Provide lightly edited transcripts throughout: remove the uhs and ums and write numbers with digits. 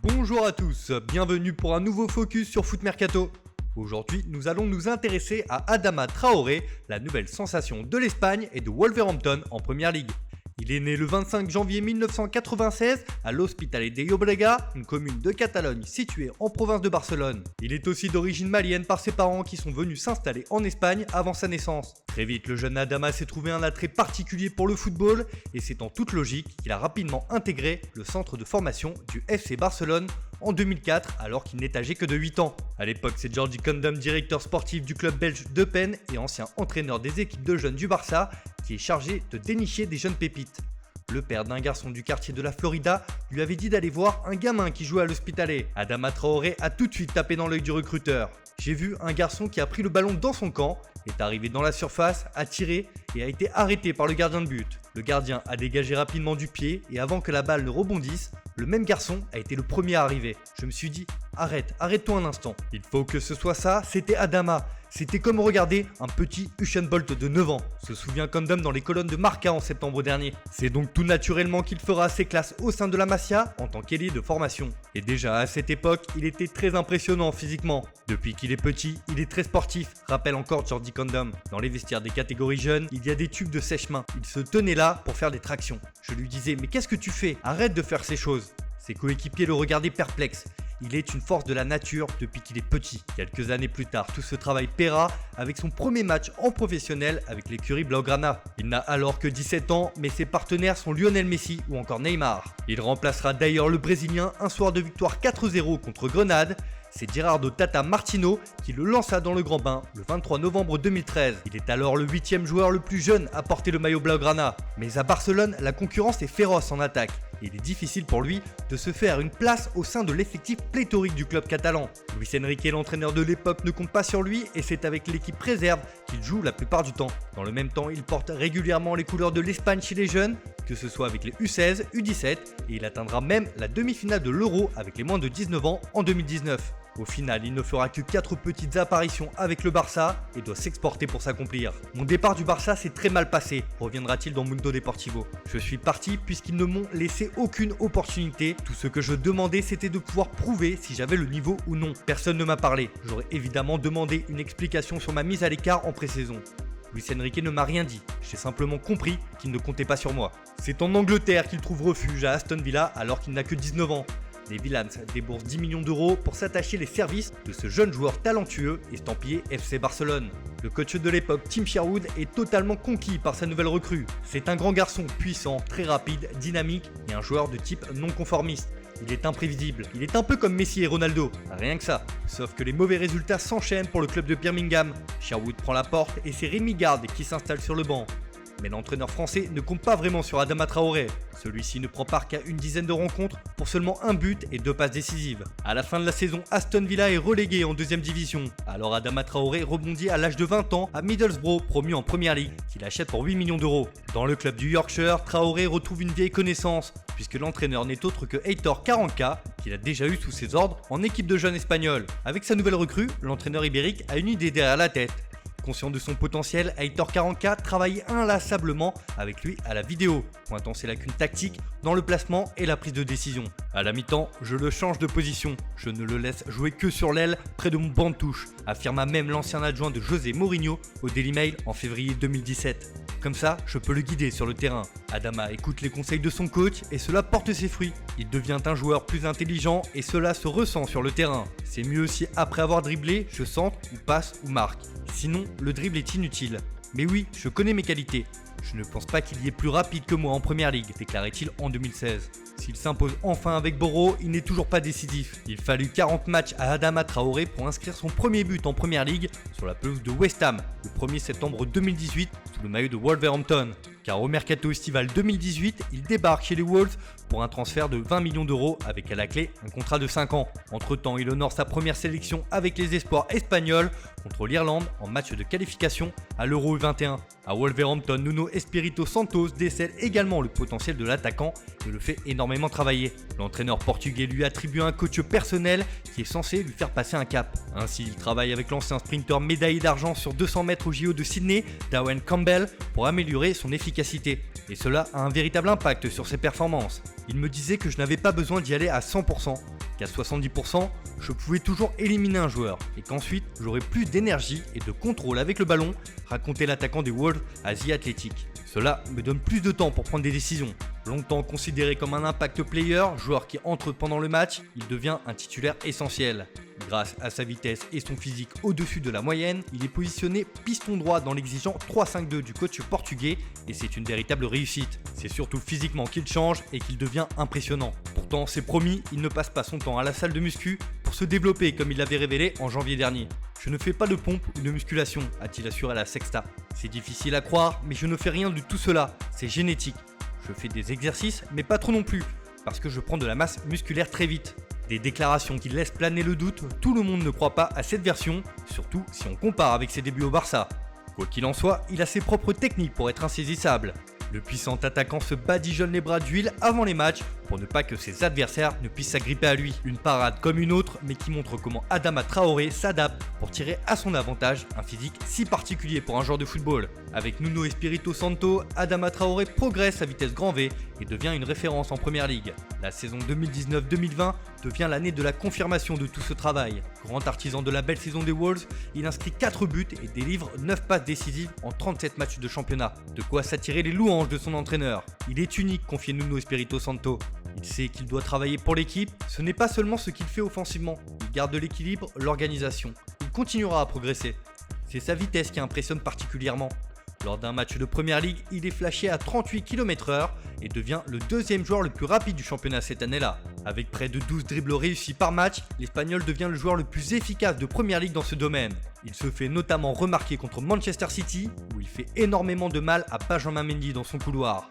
Bonjour à tous, bienvenue pour un nouveau focus sur Foot Mercato. Aujourd'hui, nous allons nous intéresser à Adama Traoré, la nouvelle sensation de l'Espagne et de Wolverhampton en Première Ligue. Il est né le 25 janvier 1996 à l'Hospitalet de Llobregat, une commune de Catalogne située en province de Barcelone. Il est aussi d'origine malienne par ses parents qui sont venus s'installer en Espagne avant sa naissance. Très vite, le jeune Adama s'est trouvé un attrait particulier pour le football et c'est en toute logique qu'il a rapidement intégré le centre de formation du FC Barcelone en 2004 alors qu'il n'est âgé que de 8 ans. A l'époque, c'est Jordi Condom, directeur sportif du club belge d'Eupen et ancien entraîneur des équipes de jeunes du Barça, qui est chargé de dénicher des jeunes pépites. Le père d'un garçon du quartier de la Florida lui avait dit d'aller voir un gamin qui jouait à l'Hospitalet. Adama Traoré a tout de suite tapé dans l'œil du recruteur. J'ai vu un garçon qui a pris le ballon dans son camp, est arrivé dans la surface, a tiré et a été arrêté par le gardien de but. Le gardien a dégagé rapidement du pied et avant que la balle ne rebondisse, le même garçon a été le premier à arriver. Je me suis dit, arrête-toi un instant. Il faut que ce soit ça, c'était Adama. C'était comme regarder un petit Usain Bolt de 9 ans, se souvient Condom dans les colonnes de Marca en septembre dernier. C'est donc tout naturellement qu'il fera ses classes au sein de la Masia en tant qu'ailier de formation. Et déjà à cette époque, il était très impressionnant physiquement. Depuis qu'il est petit, il est très sportif, rappelle encore Jordi Condom. Dans les vestiaires des catégories jeunes, il y a des tubes de sèche-main. Il se tenait là pour faire des tractions. Je lui disais, mais qu'est-ce que tu fais? Arrête de faire ces choses. Ses coéquipiers le regardaient perplexe. Il est une force de la nature depuis qu'il est petit. Quelques années plus tard, tout ce travail paiera avec son premier match en professionnel avec l'écurie Blaugrana. Il n'a alors que 17 ans, mais ses partenaires sont Lionel Messi ou encore Neymar. Il remplacera d'ailleurs le Brésilien un soir de victoire 4-0 contre Grenade. C'est Gerardo Tata Martino qui le lança dans le grand bain le 23 novembre 2013. Il est alors le 8e joueur le plus jeune à porter le maillot Blaugrana. Mais à Barcelone, la concurrence est féroce en attaque. Et il est difficile pour lui de se faire une place au sein de l'effectif pléthorique du club catalan. Luis Enrique, l'entraîneur de l'époque, ne compte pas sur lui et c'est avec l'équipe réserve qu'il joue la plupart du temps. Dans le même temps, il porte régulièrement les couleurs de l'Espagne chez les jeunes, que ce soit avec les U16, U17 et il atteindra même la demi-finale de l'Euro avec les moins de 19 ans en 2019. Au final, il ne fera que 4 petites apparitions avec le Barça et doit s'exporter pour s'accomplir. Mon départ du Barça s'est très mal passé, reviendra-t-il dans Mundo Deportivo. Je suis parti puisqu'ils ne m'ont laissé aucune opportunité. Tout ce que je demandais, c'était de pouvoir prouver si j'avais le niveau ou non. Personne ne m'a parlé. J'aurais évidemment demandé une explication sur ma mise à l'écart en pré-saison. Luis Enrique ne m'a rien dit, j'ai simplement compris qu'il ne comptait pas sur moi. C'est en Angleterre qu'il trouve refuge à Aston Villa alors qu'il n'a que 19 ans. Les Villans déboursent 10 millions d'euros pour s'attacher les services de ce jeune joueur talentueux estampillé FC Barcelone. Le coach de l'époque, Tim Sherwood, est totalement conquis par sa nouvelle recrue. C'est un grand garçon puissant, très rapide, dynamique et un joueur de type non conformiste. Il est imprévisible, il est un peu comme Messi et Ronaldo, rien que ça. Sauf que les mauvais résultats s'enchaînent pour le club de Birmingham. Sherwood prend la porte et c'est Rémi Garde qui s'installe sur le banc. Mais l'entraîneur français ne compte pas vraiment sur Adama Traoré. Celui-ci ne prend part qu'à une dizaine de rencontres pour seulement un but et 2 passes décisives. À la fin de la saison, Aston Villa est relégué en 2e division. Alors Adama Traoré rebondit à l'âge de 20 ans à Middlesbrough, promu en Première Ligue, qu'il achète pour 8 millions d'euros. Dans le club du Yorkshire, Traoré retrouve une vieille connaissance, puisque l'entraîneur n'est autre que Heitor Caranca, qu'il a déjà eu sous ses ordres en équipe de jeunes espagnols. Avec sa nouvelle recrue, l'entraîneur ibérique a une idée derrière la tête. Conscient de son potentiel, Heitor Caranca travaille inlassablement avec lui à la vidéo, pointant ses lacunes tactiques dans le placement et la prise de décision. À la mi-temps, je le change de position, je ne le laisse jouer que sur l'aile près de mon banc de touche, affirma même l'ancien adjoint de José Mourinho au Daily Mail en février 2017. Comme ça, je peux le guider sur le terrain. Adama écoute les conseils de son coach et cela porte ses fruits. Il devient un joueur plus intelligent et cela se ressent sur le terrain. C'est mieux si après avoir dribblé, je centre ou passe ou marque. Sinon, le dribble est inutile. Mais oui, je connais mes qualités. Je ne pense pas qu'il y ait plus rapide que moi en Première Ligue, déclarait-il en 2016. S'il s'impose enfin avec Boro, il n'est toujours pas décisif. Il fallut 40 matchs à Adama Traoré pour inscrire son premier but en Première Ligue sur la pelouse de West Ham le 1er septembre 2018 sous le maillot de Wolverhampton. Car au mercato estival 2018, il débarque chez les Wolves pour un transfert de 20 millions d'euros avec à la clé un contrat de 5 ans. Entre-temps, il honore sa première sélection avec les espoirs espagnols contre l'Irlande en match de qualification à l'Euro U21. À Wolverhampton, Nuno Espirito Santos décèle également le potentiel de l'attaquant et le fait énormément travailler. L'entraîneur portugais lui attribue un coach personnel qui est censé lui faire passer un cap. Ainsi, il travaille avec l'ancien sprinter médaillé d'argent sur 200 mètres au JO de Sydney, Darren Campbell, Campbell pour améliorer son efficacité. Et cela a un véritable impact sur ses performances. Il me disait que je n'avais pas besoin d'y aller à 100%, qu'à 70%, je pouvais toujours éliminer un joueur et qu'ensuite j'aurais plus d'énergie et de contrôle avec le ballon, racontait l'attaquant des Wolves à The Athletic. Cela me donne plus de temps pour prendre des décisions. Longtemps considéré comme un impact player, joueur qui entre pendant le match, il devient un titulaire essentiel. Grâce à sa vitesse et son physique au-dessus de la moyenne, il est positionné piston droit dans l'exigeant 3-5-2 du coach portugais et c'est une véritable réussite. C'est surtout physiquement qu'il change et qu'il devient impressionnant. Pourtant, c'est promis, il ne passe pas son temps à la salle de muscu pour se développer comme il l'avait révélé en janvier dernier. Je ne fais pas de pompe ou de musculation, a-t-il assuré à la Sexta. C'est difficile à croire, mais je ne fais rien de tout cela, c'est génétique. Je fais des exercices, mais pas trop non plus, parce que je prends de la masse musculaire très vite. Des déclarations qui laissent planer le doute, tout le monde ne croit pas à cette version, surtout si on compare avec ses débuts au Barça. Quoi qu'il en soit, il a ses propres techniques pour être insaisissable. Le puissant attaquant se badigeonne les bras d'huile avant les matchs pour ne pas que ses adversaires ne puissent s'agripper à lui. Une parade comme une autre, mais qui montre comment Adama Traoré s'adapte pour tirer à son avantage un physique si particulier pour un joueur de football. Avec Nuno Espirito Santo, Adama Traoré progresse à vitesse grand V et devient une référence en Première Ligue. La saison 2019-2020 devient l'année de la confirmation de tout ce travail. Grand artisan de la belle saison des Wolves, il inscrit 4 buts et délivre 9 passes décisives en 37 matchs de championnat. De quoi s'attirer les louanges de son entraîneur. Il est unique, confiait Nuno Espirito Santo. Il sait qu'il doit travailler pour l'équipe, ce n'est pas seulement ce qu'il fait offensivement, il garde l'équilibre, l'organisation. Il continuera à progresser. C'est sa vitesse qui impressionne particulièrement. Lors d'un match de Première Ligue, il est flashé à 38 km/h et devient le deuxième joueur le plus rapide du championnat cette année-là. Avec près de 12 dribbles réussis par match, l'Espagnol devient le joueur le plus efficace de Première Ligue dans ce domaine. Il se fait notamment remarquer contre Manchester City, où il fait énormément de mal à Benjamin Mendy dans son couloir.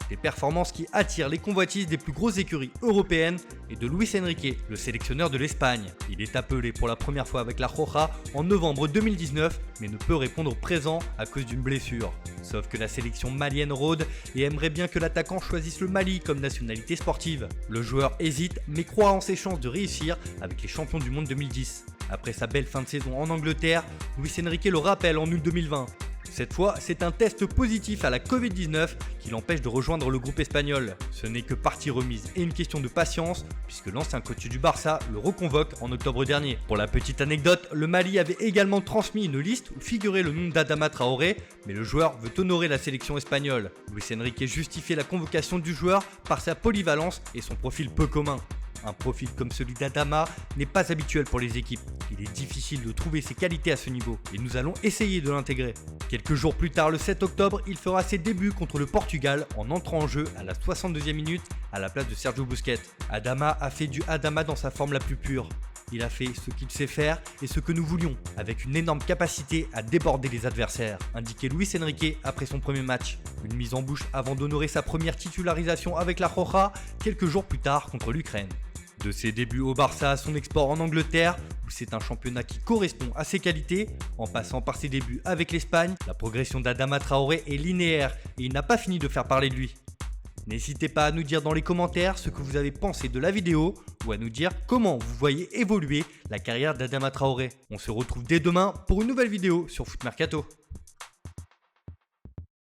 Des performances qui attirent les convoitises des plus grosses écuries européennes et de Luis Enrique, le sélectionneur de l'Espagne. Il est appelé pour la première fois avec la Roja en novembre 2019, mais ne peut répondre présent à cause d'une blessure. Sauf que la sélection malienne rôde et aimerait bien que l'attaquant choisisse le Mali comme nationalité sportive. Le joueur hésite, mais croit en ses chances de réussir avec les champions du monde 2010. Après sa belle fin de saison en Angleterre, Luis Enrique le rappelle en août 2020. Cette fois, c'est un test positif à la Covid-19 qui l'empêche de rejoindre le groupe espagnol. Ce n'est que partie remise et une question de patience, puisque l'ancien coach du Barça le reconvoque en octobre dernier. Pour la petite anecdote, le Mali avait également transmis une liste où figurait le nom d'Adama Traoré, mais le joueur veut honorer la sélection espagnole. Luis Enrique justifiait la convocation du joueur par sa polyvalence et son profil peu commun. Un profil comme celui d'Adama n'est pas habituel pour les équipes. Il est difficile de trouver ses qualités à ce niveau et nous allons essayer de l'intégrer. Quelques jours plus tard, le 7 octobre, il fera ses débuts contre le Portugal en entrant en jeu à la 62e minute à la place de Sergio Busquets. Adama a fait du Adama dans sa forme la plus pure. Il a fait ce qu'il sait faire et ce que nous voulions, avec une énorme capacité à déborder les adversaires, indiquait Luis Enrique après son premier match. Une mise en bouche avant d'honorer sa première titularisation avec la Roja quelques jours plus tard contre l'Ukraine. De ses débuts au Barça à son export en Angleterre, où c'est un championnat qui correspond à ses qualités, en passant par ses débuts avec l'Espagne, la progression d'Adama Traoré est linéaire et il n'a pas fini de faire parler de lui. N'hésitez pas à nous dire dans les commentaires ce que vous avez pensé de la vidéo ou à nous dire comment vous voyez évoluer la carrière d'Adama Traoré. On se retrouve dès demain pour une nouvelle vidéo sur Foot Mercato.